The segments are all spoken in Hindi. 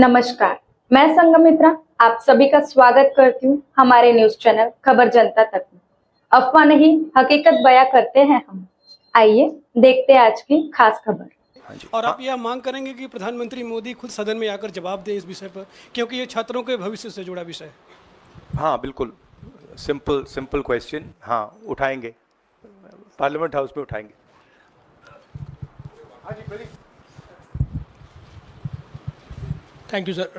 नमस्कार, मैं संगमित्रा आप सभी का स्वागत करती हूँ हमारे न्यूज चैनल खबर जनता तक में। अफवाह नहीं, हकीकत बयां करते हैं हम। आइए देखते हैं आज की खास खबर। और आप यह मांग करेंगे कि प्रधानमंत्री मोदी खुद सदन में आकर जवाब दें इस विषय पर, क्योंकि ये छात्रों के भविष्य से जुड़ा विषय है। हाँ बिल्कुल, सिंपल क्वेश्चन, हाँ उठाएंगे, पार्लियामेंट हाउस में उठाएंगे। Thank you sir.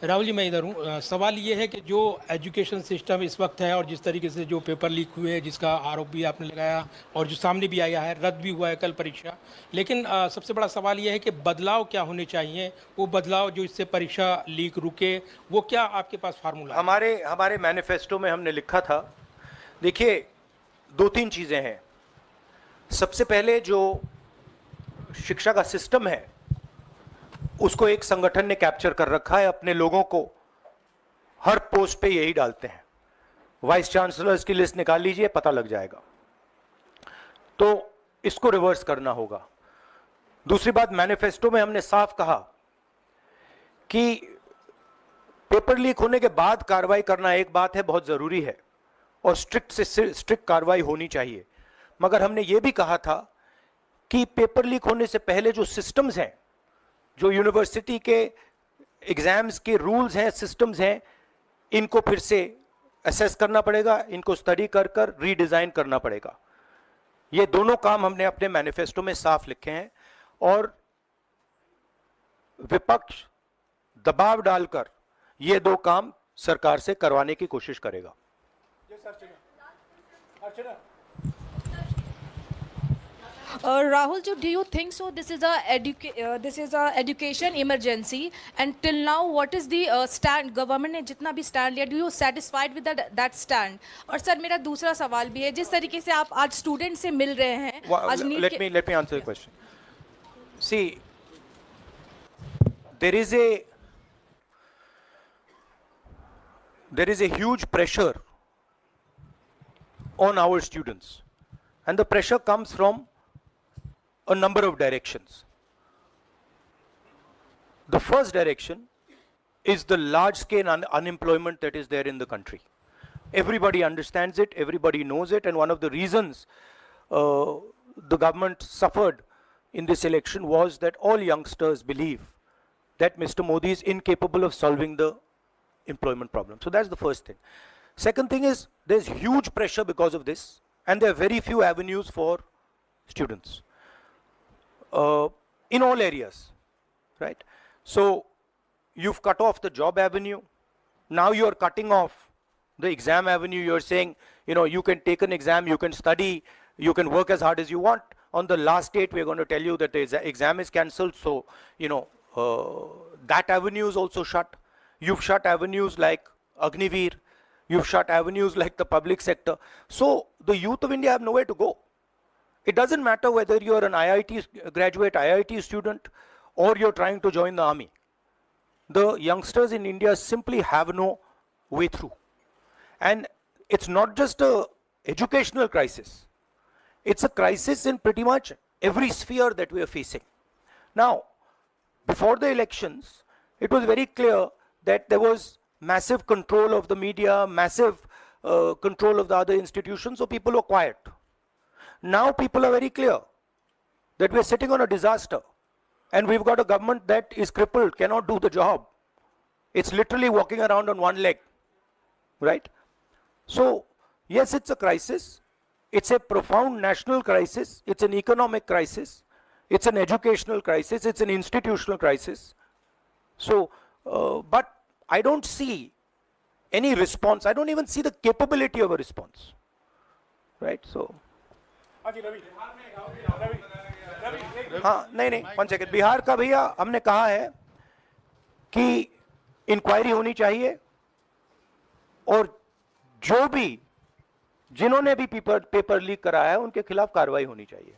Rahul ji मैं इधर हूँ। सवाल ये है कि जो एजुकेशन सिस्टम इस वक्त है और जिस तरीके से जो पेपर लीक हुए हैं जिसका आरोप भी आपने लगाया और जो सामने भी आया है, रद्द भी हुआ है कल परीक्षा, लेकिन सबसे बड़ा सवाल ये है कि बदलाव क्या होने चाहिए, वो बदलाव जो इससे परीक्षा लीक रुके, वो क्या आपके पास फार्मूला है? हमारे मैनिफेस्टो में हमने लिखा था, देखिए 2-3 चीजें हैं। सबसे पहले जो शिक्षा का सिस्टम है उसको एक संगठन ने कैप्चर कर रखा है, अपने लोगों को हर पोस्ट पे यही डालते हैं। वाइस चांसलर्स की लिस्ट निकाल लीजिए, पता लग जाएगा। तो इसको रिवर्स करना होगा। दूसरी बात, मैनिफेस्टो में हमने साफ कहा कि पेपर लीक होने के बाद कार्रवाई करना एक बात है, बहुत जरूरी है और स्ट्रिक्ट से स्ट्रिक्ट कार्रवाई होनी चाहिए, मगर हमने ये भी कहा था कि पेपर लीक होने से पहले जो सिस्टम्स हैं, जो यूनिवर्सिटी के एग्जाम्स के रूल्स हैं, सिस्टम्स हैं, इनको फिर से असेस करना पड़ेगा, इनको स्टडी कर कर रीडिजाइन करना पड़ेगा। ये दोनों काम हमने अपने मैनिफेस्टो में साफ लिखे हैं और विपक्ष दबाव डालकर ये दो काम सरकार से करवाने की कोशिश करेगा। Rahul, do you think so? This is a education emergency, and till now, what is the stand? Government ने जितना भी stand लिया, do you satisfied with that stand? और सर मेरा दूसरा सवाल भी है, जिस तरीके से आप आज स्टूडेंट से मिल रहे हैं, आज let me answer the question. See, there is a huge pressure on our students, and the pressure comes from a number of directions. The first direction is the large scale unemployment that is there in the country. Everybody understands it, everybody knows it, and one of the reasons the government suffered in this election was that all youngsters believe that Mr. Modi is incapable of solving the employment problem. So that's the first thing. Second thing is there's huge pressure because of this, and there are very few avenues for students. In all areas, right? So you've cut off the job avenue. Now you're cutting off the exam avenue. You're saying, you know, you can take an exam, you can study, you can work as hard as you want. On the last date, we're going to tell you that the exam is cancelled. So, you know, that avenue is also shut. You've shut avenues like Agniveer. You've shut avenues like the public sector. So the youth of India have nowhere to go. It doesn't matter whether you're an IIT graduate, IIT student, or you're trying to join the army. The youngsters in India simply have no way through. And it's not just an educational crisis. It's a crisis in pretty much every sphere that we are facing. Now, before the elections, it was very clear that there was massive control of the media, massive control of the other institutions, so people were quiet. Now people are very clear that we're sitting on a disaster and we've got a government that is crippled, cannot do the job. It's literally walking around on one leg, right? So yes, it's a crisis. It's a profound national crisis. It's an economic crisis. It's an educational crisis. It's an institutional crisis. So, but I don't see any response. I don't even see the capability of a response, right? So हाँ नहीं 1 सेकेंड, बिहार का भैया हमने कहा है कि इंक्वायरी होनी चाहिए और जो भी जिन्होंने भी पेपर लीक कराया है उनके खिलाफ कार्रवाई होनी चाहिए।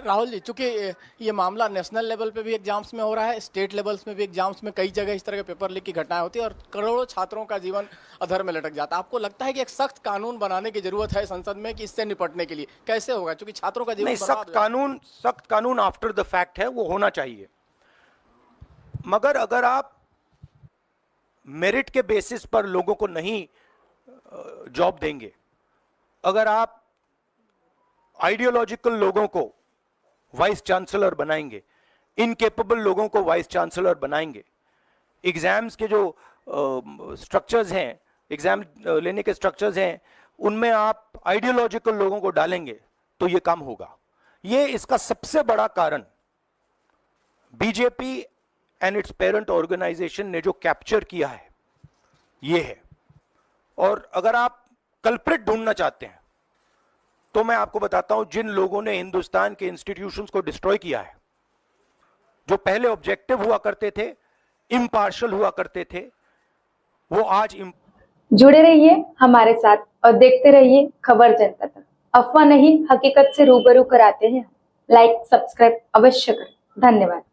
राहुल जी, चूंकि ये मामला नेशनल लेवल पे भी एग्जाम्स में हो रहा है, स्टेट लेवल्स में भी एग्जाम्स में कई जगह इस तरह के पेपर लीक की घटनाएं होती है और करोड़ों छात्रों का जीवन अधर में लटक जाता है। आपको लगता है कि एक सख्त कानून बनाने की जरूरत है संसद में कि इससे निपटने के लिए? कैसे होगा, क्योंकि छात्रों का जीवन नहीं, सख्त कानून आफ्टर द फैक्ट है, वो होना चाहिए। मगर अगर आप मेरिट के बेसिस पर लोगों को नहीं जॉब देंगे, अगर आप आइडियोलॉजिकल लोगों को वाइस चांसलर बनाएंगे, इनकेपेबल लोगों को वाइस चांसलर बनाएंगे, एग्जाम्स के जो स्ट्रक्चर्स हैं, एग्जाम लेने के स्ट्रक्चर्स हैं, उनमें आप आइडियोलॉजिकल लोगों को डालेंगे तो ये काम होगा। ये इसका सबसे बड़ा कारण BJP and its parent organisation ने जो कैप्चर किया है ये है। और अगर आप कल्प्रिट ढूंढना चाहते हैं तो मैं आपको बताता हूं, जिन लोगों ने हिंदुस्तान के इंस्टीट्यूशंस को डिस्ट्रॉय किया है, जो पहले ऑब्जेक्टिव हुआ करते थे, इम्पार्शियल हुआ करते थे, वो आज जुड़े रहिए हमारे साथ और देखते रहिए खबर जनता तक। अफवाह नहीं, हकीकत से रूबरू कराते हैं। लाइक सब्सक्राइब अवश्य करें। धन्यवाद।